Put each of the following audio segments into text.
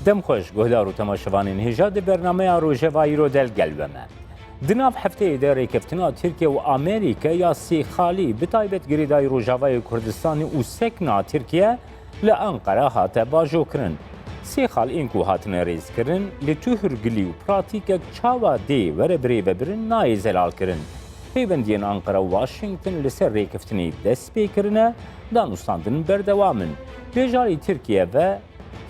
دم خوش گهدار و تماشاوانین هجاد برنامه روژوایی رو دل گلومه. دناف هفته اداره کفتنا ترکیه و آمریکا یا سی خالی بتایبت گریدای روژوایی کردستانی و سکنا ترکیه لانقره هاته باجو کرن. سی خال اینکو هاتن ریز کرن لتوهر گلی و پراتیک چاوا دی وره بری ببرن نای زلال کرن. پیوندین انقره و واشنگتن لسر ریکفتنی دست بیکرنه دانستاندن بردوامن. بیجاری ترکیه و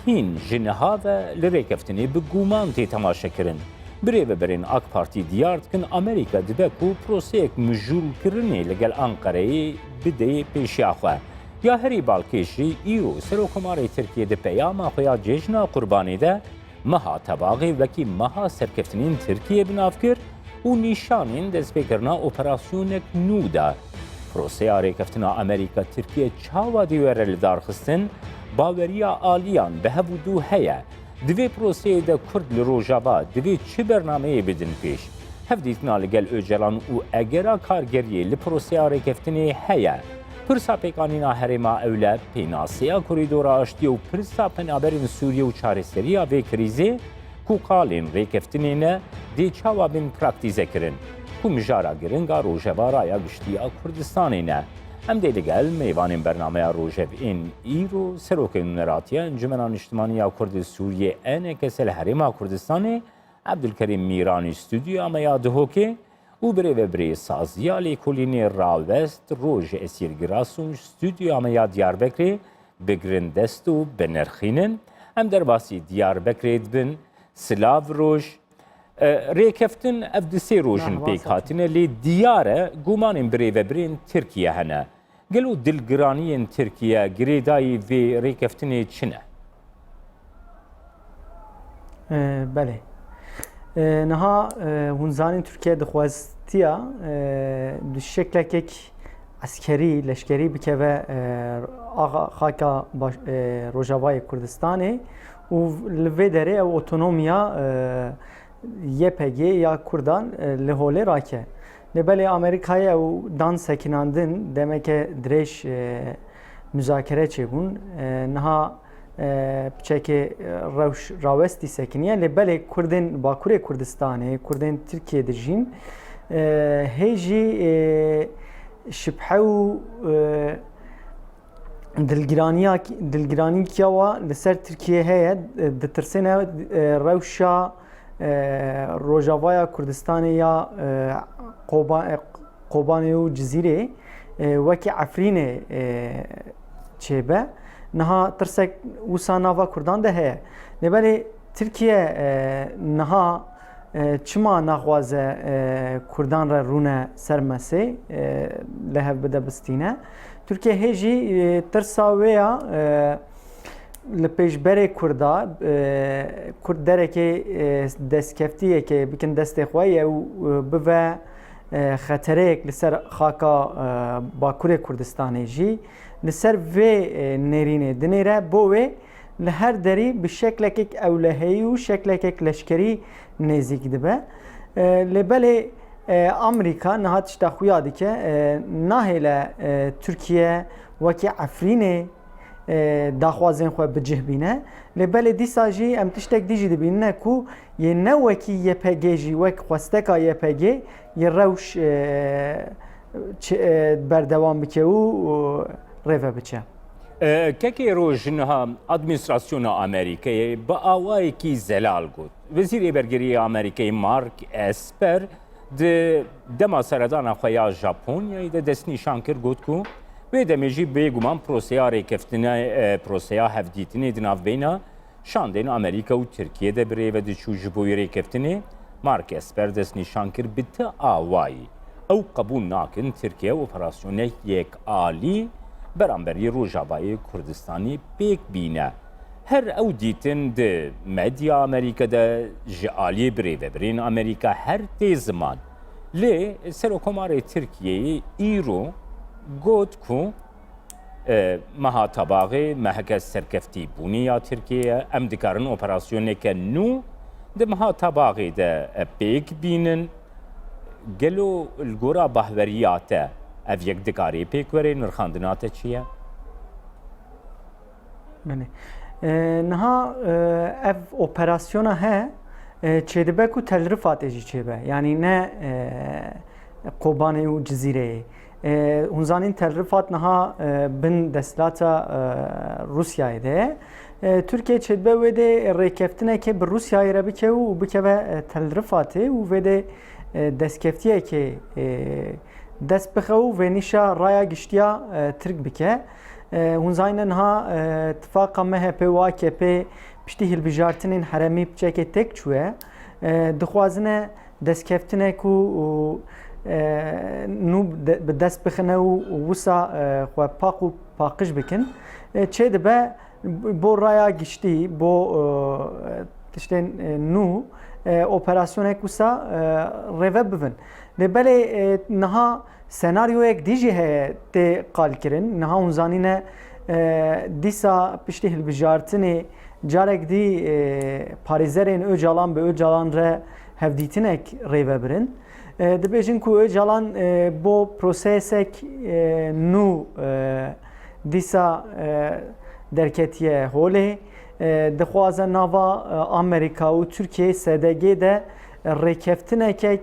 هین جنها و لریکفتنی به گومانتی تماشا کرن. بری ببرین آک پارتی دیارد کن امریکا دبکو پروسیک مجول کرنی لگل انقره بده پیشی آخواه. یا هری بالکشی ایرو سروکماری ترکیه ده پیام خویا جشنا قربانی ده مها تباغی وکی مها سرکفتنین ترکیه بناف کر و نیشانین دست بکرنا اپراسیونک نو ده. پروسیا ریکفتنا امریکا ترکیه چاوا دیوره لدار خستن باوریا آلیان به هبودو هیا. دوی پروسیه ده کرد لروجاوا دوی چه برنامه بدن پیش؟ هفدیتنا لگل اوجلان و اگرا کارگریه لپروسیا ریکفتنی هیا. پرسا پیکانینا هرما اولاد پیناسیا کوریدورا اشتی و پرسا پنابرین سوریه و چارستریا وی کریزی کو قالین ریکفتنینه دی چاوا بین پراکتیزه کرن. کو مجارا گرنگا روژوارا یا گشتیا کردستانینه. هم دیدگل میوانین برنامه روژو این ایرو سروک نراتیا انجمنان اجتماعی کرد سوریه اینه کسل هرما کردستانی عبدالکریم میرانی استودیو اما یاده که او بری سازیالی کلینی راوست روژ اسیرگراسون استودیو اما دیاربکری بگرندست و بنرخینن هم در باسی دیاربکرید بن سلاو روژ ریکفتن افدسی روژن پیک هاتینه لی دیاره گومانین برین ترکیه هنه گلو دلگرانین ترکیه گریدایی وی ریکفتنی چنه؟ بله نها هنزانین ترکیه دخواستیا دو شکلک عسکری لشکری بکوه خاکا روژاوای کردستانی و لوی داره او اوتونومیا YPG یا کردان لهوله راکه نبله امریکای او دان سکناندن demek درش مذاکره چه بون نها بچه راوستی سکنیه لبله کردن باکوری کردستانه کردن ترکیه درجین هیجی شبحو دلگرانی کیاوا لسر ترکیه هیا دترسنه روشا روژاوای کردستانی یا قوبانی و جزیره وکی عفرین چه نها ترسک وسا ناوا کردان ده هست نبالی ترکیه نها چما نخوازه کردان را رونه سرمسه لحف بده بستینه ترکیه هجی ترساویا لپیش بره کردا کرد داره که دستکفتیه که بکن دست خواه و بوه خطره لسر خاکا باکور کردستانی جی لسر و نرینه دنیره بوه لهر دری به شکل که اولهی و شکل که لشکری نزدیک دبه لبله امریکا نهاتش تخویادی که نهیل ترکیه وکی عفرینه داخوازن خو بجهبینه لبل دیساجی ام تشتک دیجی دبینه کو یه نوکی یه پگیجی وک خواستکا یه پگی یه روش بردوام بکه و ریفه بچه که روژنها ادمنستراسیون امریکایی با آوایی کی زلال گود وزیر برگری امریکایی مارک اسپر دما سردان خویا ژاپنیایی دست نشان کرد گود کو و دمیجی بیگمان پروسیا ریکفتنی پروسیا هفدیتنی دناف بینا شاندین امریکا و ترکیه ده بری و دچوج بوی ریکفتنی مارک اسپر دست نشان کرد بت آوایی او قبول ناکن ترکیه اپراسیون یک عالی برانبری روژاوای کردستانی بیک بینه هر او دیتن ده مدیا امریکا ده جعالی بری و برین امریکا هر تی زمان لی سروکمار ترکیه ایرو گوت کو مها تباغی محکه سرکفتی بونی یا ترکیه ام دکارن اپراسیونه که نو ده مها تباغی ده بیک بینن گلو الگورا بحوریاته اف یک دکاری پیک وری نرخاندناته چیه؟ بله نها اف operasyona he çedibe ku telrifat eji çebe yani ne Kobane u Cezire hunzanin telrifat naha bin deslata Rusya'yı de Türkiye çedbe ve de rekeftine ke bir Rusya'yı rabike u bikeve telrifatı u ve de deskeftiye ke dest bixew ve nişa raya giştiya Türk bike hunzaynen ha tifaka MHP و AKP piştî hilbijartinên heremî piçekê tek çûye dixwazine destkeftine ku nû bi dest bixine û wisa xwe pak û paqij bikin çê dibe bo raya giştî bo tiştên nû operasyonek wisa rêve bibin lêbelê niha senaryoyek dijî heye tê qalkirin niha hûn zanîne dîsa piştî hilbijartinê carek dî parêzerên Öcalan bi Öcalan re hevdîtinek rêve birin dibêjin ku Öcalan bo prosesek nû dîsa derketiye holê dixwaze nava Amerîka û Tirkiye SDG de rêkeftinekek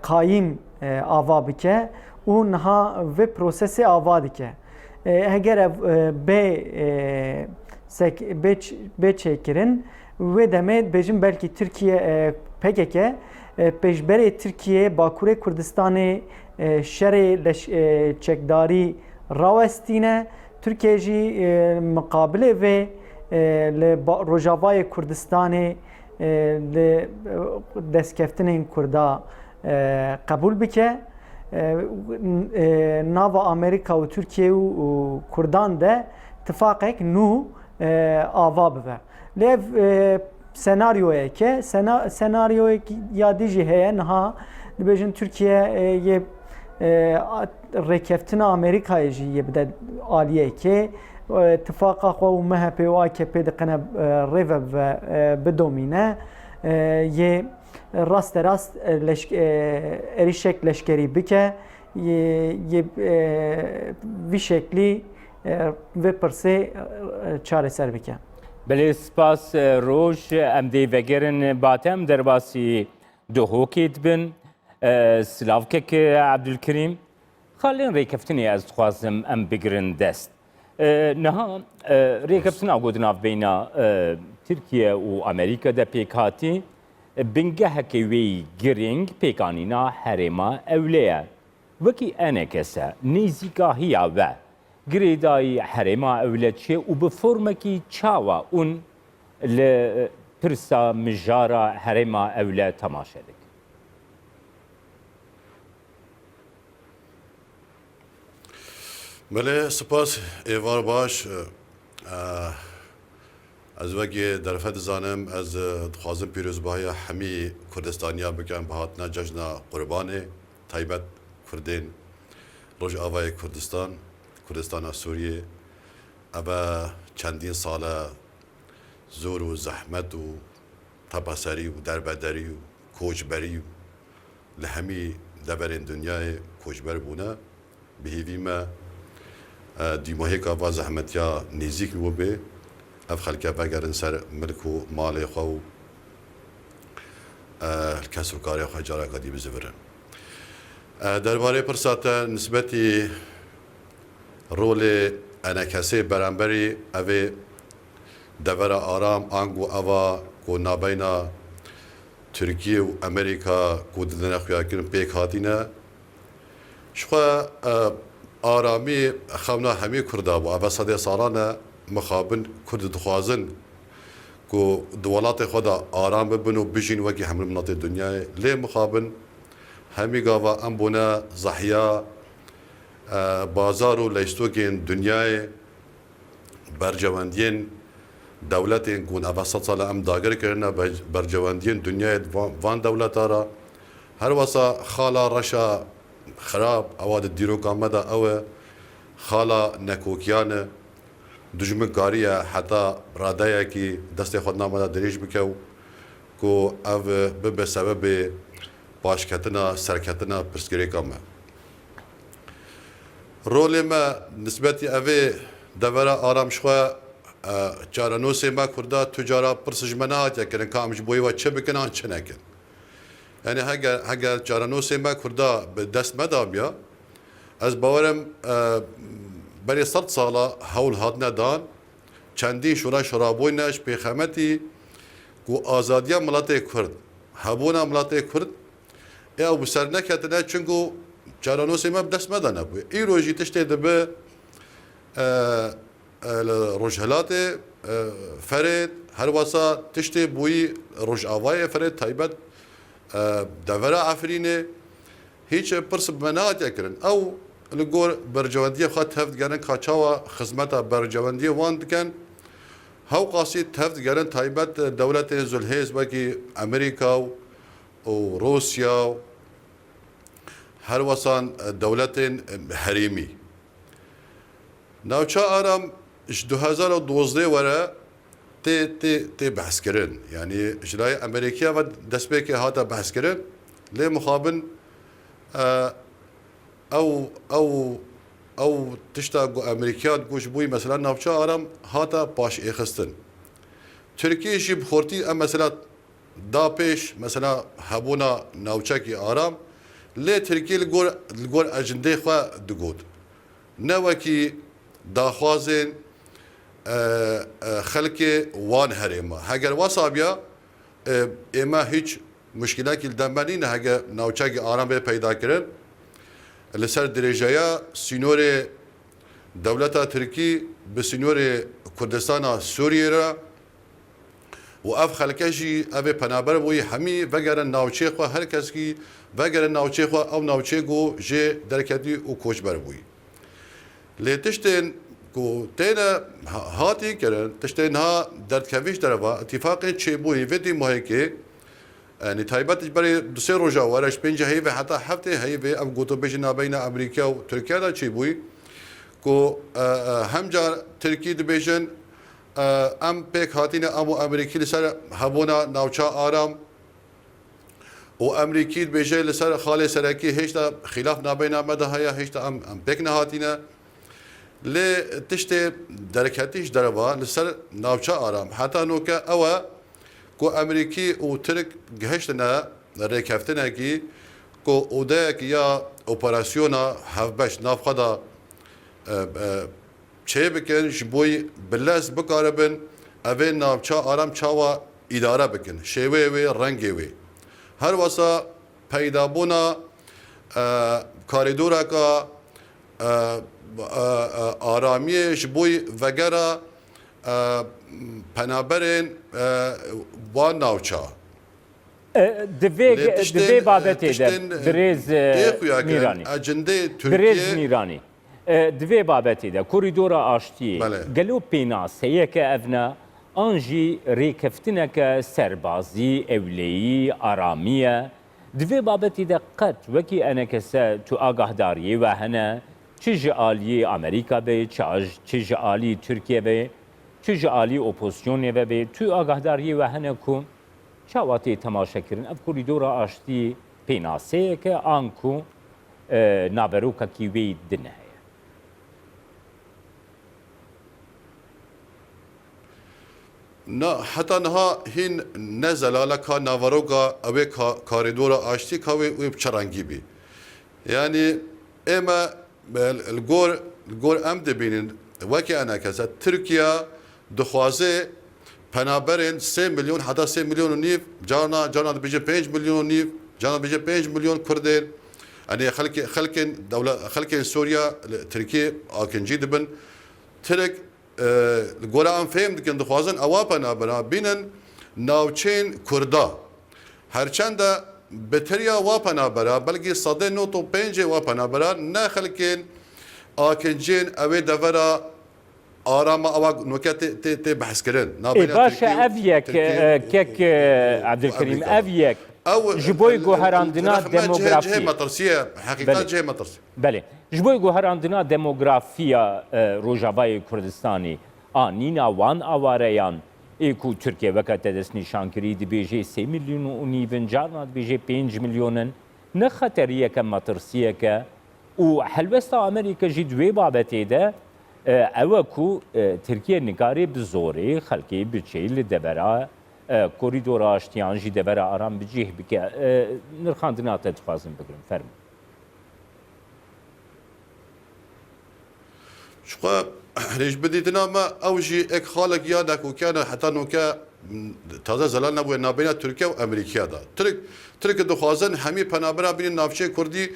qayîm ava bike û niha vê prosesê ava dike heger ev bê çêkirin wê demê dibêjin belkî Tirkiye PKK pêşberê Tirkiye Bakurê Kurdistanê şerê çekdarî rawestîne Tirkiye jî muqabilê vê li Rojavayê Kurdistanê li destkeftinên Kurda qebûl bike nava Amerika û Tirkiye û Kurdan de tifaqek nû ava bibe. Lêv senaryoyeke senaryoyek ya dijî heye niha dibêjin Tirkiye yê rêkeftina Amerîkayê jî yê bide aliyekê tifaka xwe û MHP û AKP diqine rêve bidomîne yê rasterast erîşek leşkerî bike yê vî şeklî vê pirsê çareser bike. Belê spas roj em dê vegerin batem derbasî duhokê dibin silavkek Abdülkerim xalên rêkeftinê ez dixwazim em bigirin dest. Niha rêkeftina got navbeyna Tirkiye û Amerîka de pêk hatî bingehekê wê giring pêkanîna herêma ewlê ye. Wekî enekese nêzîkahiya we girêdayî herêma ewle çê û bi formekî çawa ûn li pirsa mijara herêma ewle temaşe dik. Belê spas êvar baş ez wekî derfe dizanim ez dixwazim pîrozbahiya hemî Kurdistaniya bikim bi hatina cejna Qurbanê taybet Kurdên Rojavayê Kurdistan Kurdistana Sûriyê ev çendîn sale zor û zehmet û tepaserî û derbederî û koçberî û li hemî deverên dunyayê koçber bûne bihêvî me dîmahêka va zehmetiya nêzik û bê ev xelke vegerin ser milk û malê xwe û kes û karê xwe careka dî bizivirin. Derbarê pirsa te nisbetî rolê enekesê beramberî evê devera aram ang û eva ku nabeyna Tirkiye û Amerîka ku didine xuyakirin pêk hatîne ji xwe aramî xewna hemî Kurda bû ev sedê salan e mixabin Kurd dixwazin ku di welatê xwe de aram bibin û bijîn wekî hemû miletê dunyayê lê mixabin hemî gava em bûne zehya bazar û leystokên dunyayê bercewendiyên dewletên ku ev sed sala em dagir kirine bercewendiyên dunyayê van dewleta ra her wesa xala reşa xerab ewa di dîroka me de ew e xala nekokiyan e dijminkarî ye heta radeyekî destê xwe me de dirêj bike û ku ev bibe sebebê başketina serketina pirsgirêka me. Rolê me nisbetî evê devera aram ji xwe جارانو سیما کردا تجارا پرسجمنات یکن کامش بوی و چه بکنن چه نکن یعنی هگر جارانو سیما کردا به دست مدامیا از باورم برای 100 ساله هول هات ندان چندی شورا شرابوینش پیخمتی کو آزادیا ملت کرد هبونا ملت کرد یا bu ser neketine çünkü Carano Sema dest medane bu. İroji tişte de be rojhelate Ferit her vasa tişte buyi rojavaya Ferit taybet devera Afrin'e hiç pırs menaat yakirin. Ev ligor bercevendiye xat heft gerin kaçava hizmeta bercevendiye wan diken هاو قاسی تفت گرن تایبت دولت زلهیز وکی امریکا و روسیا و هر وسان دولت حریمی ناوچه آرام 2012 وره تی بحث کرن یعنی اجرای امریکا و دست به که هاتا بحث کرن لی مخابن او تشتا امریکا گوش بوی مثلا ناوچه آرام هاتا باش اخستن ترکیه شی بخورتی ام مثلا دا پیش مثلا هبونا ناوچه کی آرام لی ترکیه لگور اجنده خواه دگود نه وکی داخوازن خلق وان هرما هگر واسابیا اما هیچ مشکلی که دنبالین هگر ناوچه کی آرام به پیدا کرن لسر درجه سینور دولت ترکی به سینور کردستان سوریه را و اف خلکشی اف پنابر بوی همی وگرن ناوچه خو هر کس کی وگرن ناوچه خو او ناوچه گو جه درکتی او کوچ بر بوی لیتشتن کو تینا هاتی کرن تشتن ها دردکویش دروا اتفاق چه بوی ودی محکه يعني تايبات بري دوسي روجا وراش بينجا هيفي حتى هفته هيفي ام قوتو بيجنا بين امريكا وتركيا دا شي بوي كو هم جار تركي دبيجن ام بيك هاتينا امو امريكي لسر هبونا ناوچا آرام و امريكي دبيجي لسر خالي سركي هيشتا خلاف نابينا مدى هيا هيشتا ام بيك نهاتينا لي تشتي دركاتيش دروا لسر ناوچا آرام حتى نوكا اوا کو امریکی و ترک گهشتنا ریکفتنا کی کو اوده کی یا اپراسیونا هفبش نافخدا چه بکن جبوی بلاس بکاربن اوه نافچا آرام چاوا اداره بکن شیوه و رنگی و هر واسا پیدابونا کاریدورا کا آرامی جبوی وگره پنابرین وان ناوچا دوی بابتی ده دریز میرانی دریز میرانی دوی بابتی ده کوریدورا آشتی گلو پیناسه که افنا آنجی ریکفتنه که سربازی اولیی آرامیه دوی بابتی ده قد وکی انا کسا تو آگاهداری و هنه چه جعالی امریکا بی چه جعالی ترکیه بی چه جعالی اپوزیسیونه و به تو آگاهداری و هنه کن چاواتی تماشا کردن اف کوریدورا آشتی پیناسه که آنکو نابروکا کیوی دنه نه حتی نها هین نزلاله که نابروکا اوی کاریدورا آشتی که اوی بچرانگی بی یعنی اما الگور ام دبینین وکی انا کسا ترکیه دخوازه پنابرین 3 میلیون حتی 3 میلیون و نیف جانا بیجه 5 میلیون و نیف جانا بیجه 5 میلیون کردین يعني خلق سوريا تركيا اكنجي دبن ترك الجورا ام فهم دكن دخوازن اوابنا بنا بينن ناوچين كردا هرچند بتريا واپنا برا بلکه صده نوتو پنج واپنا برا نه خلقين اكنجين اوي دورا آرام آواق نوکت ت بحث کردن. باشا أبيك كك عبد الكريم أبيك جبوي جوهراندنا ديموغرافيا. جهة مطرسية حقيقة جهة مطرسية. بله. جبوي جوهراندنا ديموغرافيا روجاوای کردستانی آنینا وان آواريان ایکو ترکیه وقت دست نشان کرد بیجه 3 میلیون و نیون جارنا بیجه 5 میلیونن نه خطریه که مطرسیه که و حلوستا امریکا جدوی بابتی ده ئەوە کو ترکیە نگارێ بزۆرێ خەلکی بچەی لە دەبەرا کۆریدۆرە ئاشتیانژی دەبەرە ئارام بجێ بکە نرخاندناتە دخوازم بگرم فەرمو شقا ريش بديتنا ما اوجي اك خالق يادك وكان حتى نوكا تازه زلال نبوي نابينا تركيا وامريكا دا ترك دخوازن همي بنابرا بين نافشه كردي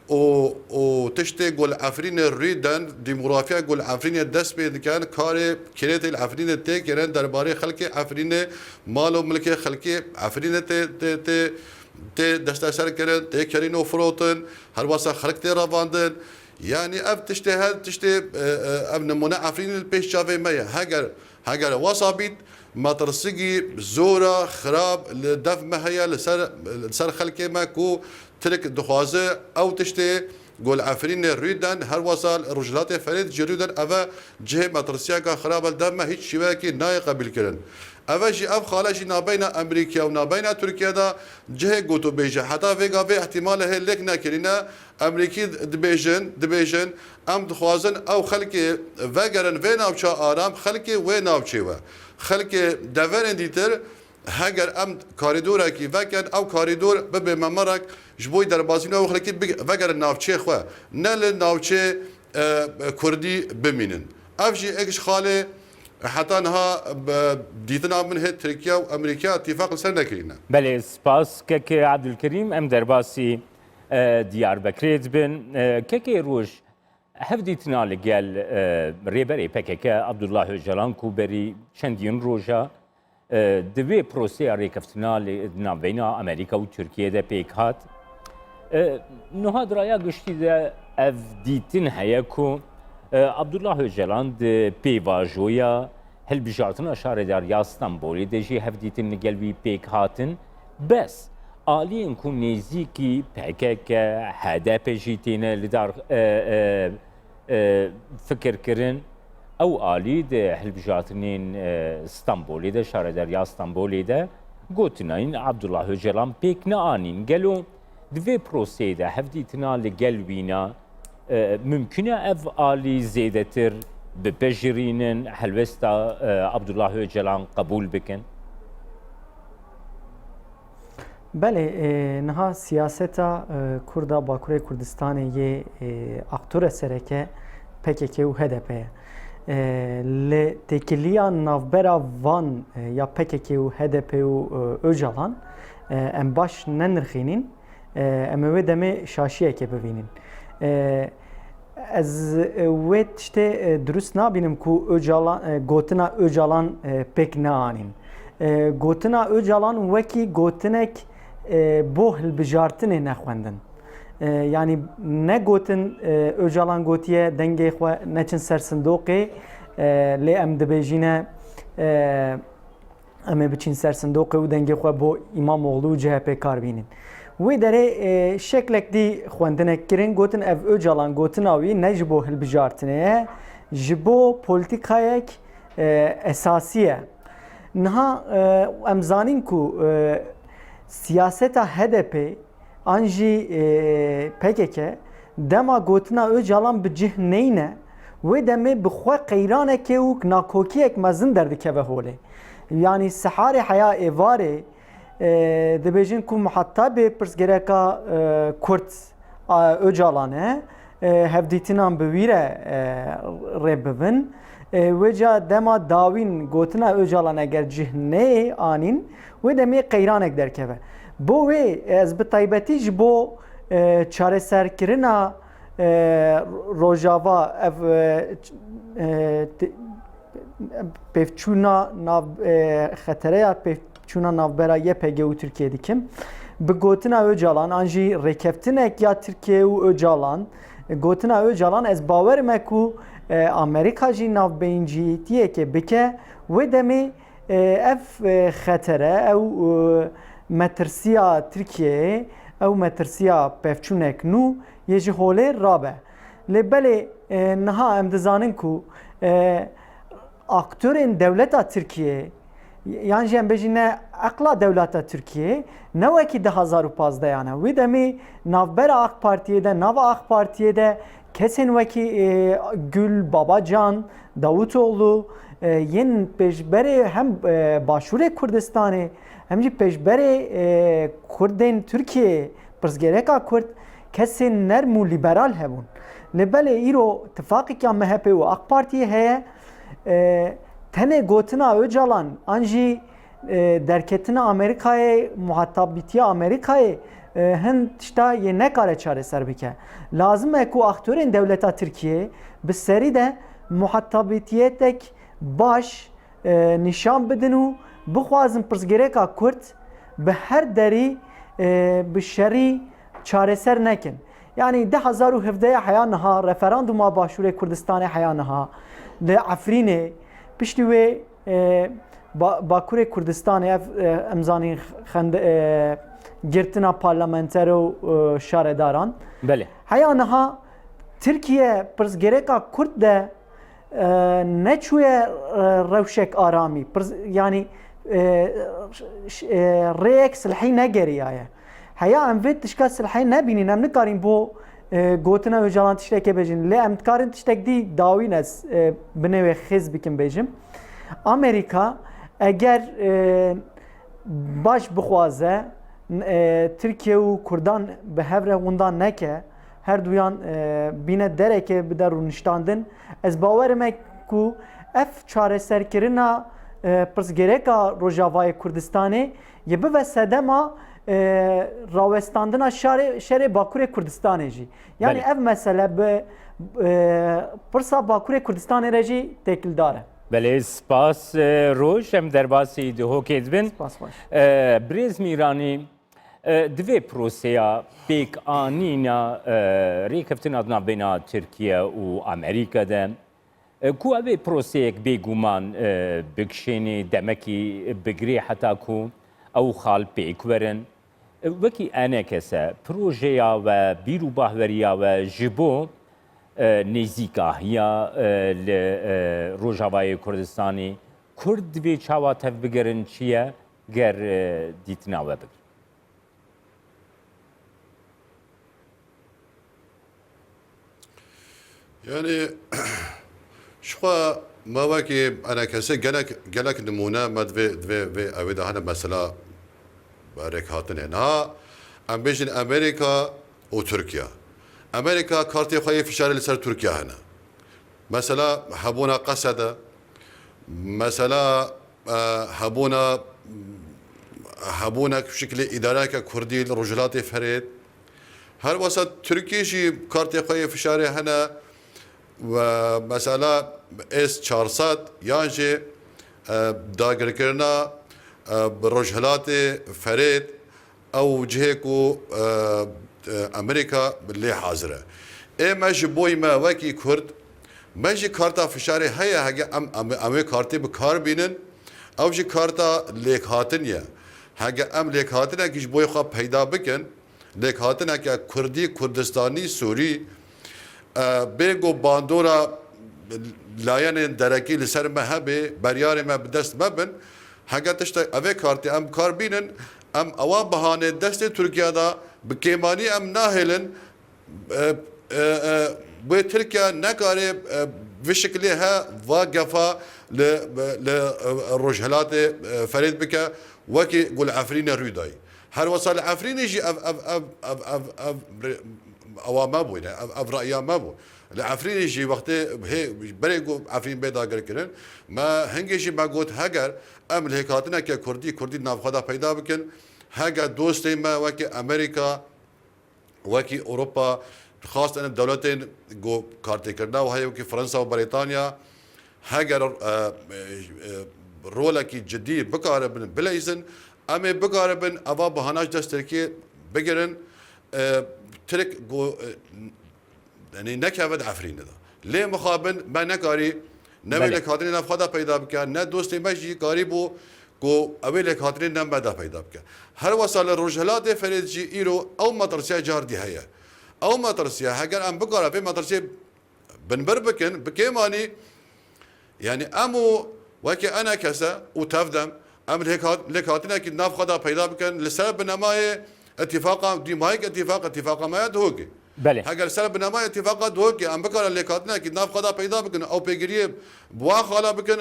و تشتي قول عفرين الريدن ديموغرافيا قول عفرين الدس بيد كان كاري كريت العفرين تي كرن درباري خلقي عفرين مالو ملكي خلقي عفرين تي دستاسر كرن تي كرينو فروتن هر واسا خلق تي رافاندن يعني اب تشتي هاد تشتي اب نمونه عفرين البيش شافي ميا هاجر وصابيت ما ترسقي زورا خراب لدف مهيا لسر خلقي ماكو ترك دخوازه او تشتي قول عفرين الريدن هر وصل رجلات فريد جريدن افا جهه مترسيا خراب الدم هيك شباكي نايقه بالكرن افا جي اف خالجي نابين امريكا ونابين تركيا دا جهه قوتو بيجا حتى فيغا في احتمال هي لك ناكرينا امريكي دبيجن ام دخوازن او خلقي فاجرن وين اوشا ارام خلقي وين اوشيوا خلقي دفرن ديتر هاجر ام كاريدورا كي فكر او كاريدور ببي ممرك جبوي دربازينو او خلقي فاجر ناوتشي خو نل ناوتشي كردي بمينن افجي اكش خاله حتى انها ديتنا من هي تركيا وامريكا اتفاق سنه كرينا بله سپاس كك عبد الكريم ام درباسي ديار بكريت بن كك روج هفديتنا لقال ريبري بكك عبد الله جلان كوبري چندين روجا دوی پروسه ریکفتنا بین امریکا و ترکیه ده پیک هات نهاد رایا گشتی ده اف دیتن هیا کو عبدالله جلان ده پیواجویا هل بجارتن اشاره در یا استانبولی ده جی هف دیتن نگلوی پیک هاتن بس آلی انکو نیزی کی پیکک هدف جیتینه لدار فکر کرن او آلی ده هلبجاتنین استانبولی ده شاردریا استانبولی ده گوتنین عبدالله جلان پیک نانین گلو دوی پروسه ده هفدیتنا لگلوینا ممکنه اف آلی زیدتر بپجرینن هلوستا عبدالله جلان قبول بکن؟ بله نها سیاستا کردا باکوری کردستان یه اکتور سرکه PKK و HDP li tekiliya navbera van ya PKK û HDP û Öcalan em baş nenirxînin em wê demê şaşiyekê bivînin. Ez wê tiştê durust nabînim ku Öcalan gotina Öcalan pêk neanîn. Gotina Öcalan wekî gotinek bo hilbijartinê nexwendin. Yani ne gotin Öcalan gotiye dengê xwe neçin ser sindoqê lê em dibêjîne em ê biçîn ser sindoqê û dengê xwe bo İmamoğlu û CHP kar bînin. Wê derê şeklek dî xwendinek kirin gotin ev Öcalan gotina wî ne ji bo hilbijartinê ye ji bo polîtikayek esasî ye. Niha em zanîn ku siyaseta HDP an jî PKK dema gotina Öcalan bi cih neyne wê demê bi xwe qeyranekê û nakokiyek mezin derdikeve holê. Yani siharê heya êvarê dibêjin ku muhetabê pirsgirêka Kurd Öcalan e hevdîtinan bi wî re rê bibin. Wê ca dema dawîn gotina Öcalan eger cih neyê anîn wê demê qeyranek derkeve. Bo wê ez bi taybetî ji bo çareserkirina rojava ev pevçûna nav xetereya pevçûna navbera YPG û Tirkiye dikim. Bi gotina Öcalan an jî rêkeftinek ya Tirkiye û Öcalan gotina Öcalan ez bawer me ku Amerika jî navbeynciyetiyekê bike wê demê ev xetere ew metirsiya Tirkiye ew metirsiya pevçûnek nû yê ji holê rabe. Lê belê niha em dizanin ku aktörên dewleta Tirkiye yan jî em bêjîne eqla dewleta Tirkiye ne wekî 2015 yani wê demê navbera AK Partiye de nava AK Partiye de kesin veki Gül Babacan, Davutoğlu yen pejbere hem başure Kurdistan'ı hem de pejbere Kurdin Türkiye pırzgereka Kurd kesin nermu liberal hebun. Lebele iro tifakı ki MHP ve AK Parti heye tene gotina Öcalan anji derketina Amerika'ya muhatabitiye Amerika'ya hın işte ye ne kare çareser bike. Lazım e ku aktörün devleta Türkiye bi seri de muhatabitiyetek baş nişan bedinu bixwazin pirsgereka Kurd bi her deri bi şerî çareser nekin. Yani 2017 haya niha referanduma başure Kurdistanê haya niha li Efrînê piştî wê Bakurê Kurdistanê ev emzanî girtina parlamenter û şaredaran بله haya niha Türkiye pirsgereka Kurd de neçûye rewşek aramî yani rêyek silhî negeriyaye. Heya em vê tişka silhê nebînin em nikarin bo gotina Öcalan tiştekê bêjin. Lê em dikarin tiştek dî dawîn ez binêvê xêz bikim bêjim. Amerika eger baş bixwaze Türkiye û Kurdan bi hev re windan neke her duyan bîne dereke bide rûniştandin ez bawerim e ku ev çareserkirina pirsgereka Rojavayê Kurdistanê ye bive sedema rawestandina şerê Bakurê Kurdistanê jî. Yani Belê. ev mesele bi pirsa Bakurê Kurdistanê re jî têkildar e. بله سپاس روش ام در باسی دهوکê dibin. Spas baş. برێز میرانی divê proseya pêkanîna rêkeftina navbêna Tirkiye û Amerîka de ku ev ê proseyek bêguman bikişênê demekî bigirê heta ku ew xal pêk werin wekî enekese projeya we bîrûbahweriya we ji bo nêzîkahiya li Rojavayê Kurdistanê Kurd divê çawa tev bigirin çi ye ger dîtina we bigir. Yani şuha mavaki ana kese gelek numune med ve evde hani mesela rekatın ha em bejin Amerika o Türkiye. Amerika kartı xayı fişarı ser Türkiye hene. Mesela habuna qasada mesela habuna şekli idare ka Kurdi Rojavayê Ferid her vasat Türkiye şi kartı xayı fişarı hene ve mesela S400 yani dagirkirina Rojavayê Ferid او جهكو امريكا باللي حاضره اي ماشي بوي ما وكي كرد ماشي كارتا فشاري هيا هجا ام كارتي بكار بينن او جي كارتا ليك هاتنيا هجا ام ليك هاتنا كيش بوي خا پیدا بكن ليك هاتنا كا كردي كردستاني سوري بيگو باندورا لاين دركي لسر مهبه بريار ما بدست مبن هجا تشتا اوي كارتي ام كار بينن ام اوان بهانه دست ترکیه دا بکیمانی ام ناهلن به ترکیه نکاره به شکلی ها واقفه لرجحلات فرید بکه وکی قول عفرین رویدای هر وصل عفرین يجي اف اوان ما بو اف رأيا ما بو العفرين يجي وقت هي بريقو عفرين بيضا كرن ما هنجي ما قلت هاجر ام الهيكاتنا كردي نافخدا پیدا بكن هاجر دوستي ما وكي امريكا وكي اوروبا خاصة ان الدولتين جو كارتي كرنا وهي وكي فرنسا وبريطانيا هاجر رولكي جدي بقاربن بلا اذن امي بقاربن افا بهاناش دستركي بقرن ترك جو يعني نكافد عفرين ده ليه مخابن ما نكاري نبي لك هاترين نفخدا پیدا بك نه دوستي ماشي قريبو کو اویل خاطرین نم بدا پیدا بک هر وسال رجحلات فرید جی ایرو او مدرسه جار دی هيا او مدرسه اگر ام بقرا في مدرسه بنبر بكن بكيماني يعني امو وكي انا كسا وتفدم ام لك هاتنا كي نفخدا پیدا بكن لسبب نمايه اتفاقا دي مايك اتفاق ما يدهوكي بله. اگر سر بنما اتفاقات هو که ام بکار لیکاتنا که ناف خدا پیدا بکن او پیگیری بوا خالا بکن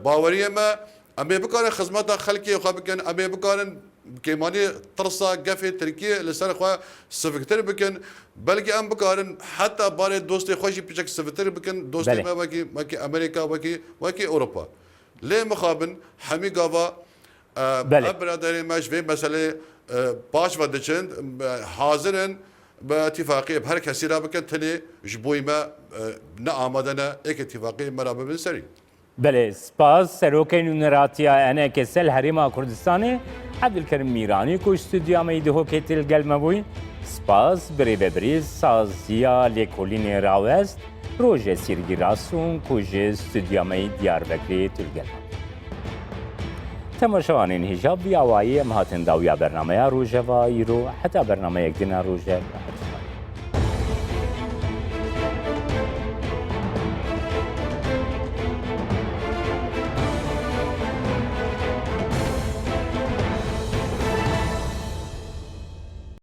باوریه ما ام بکار خدمات خلقی خو بکن ام بکار كيماني ترصا قفي تركيا لسان خوا سفكتر بكن بلكي ام بكارن حتى باري دوستي خوشي بيشك سفكتر بكن دوستي ما وكي امريكا وكي اوروبا ليه مخابن حمي قافا برادري ماش في مساله باش ودچند حاضرن باتفاقيه بهر كثيره بكن تلي جبوي ما نعمدنا اك اتفاقيه مرابه من سري بله سپاس سروکین نراتیا انا کسل هریما کردستانی عبدالکریم میرانی کو استودیو میده هو کتل گلمبوی سپاس بری ببریز سازیا لیکولین راوست روژه سیرگیراسون کوژه استودیو می دیار بکری تلگل تماشاوانین هجاب بیاوایی مهاتن داویا برنامه روژه و ایرو حتی برنامه یک دینا روژه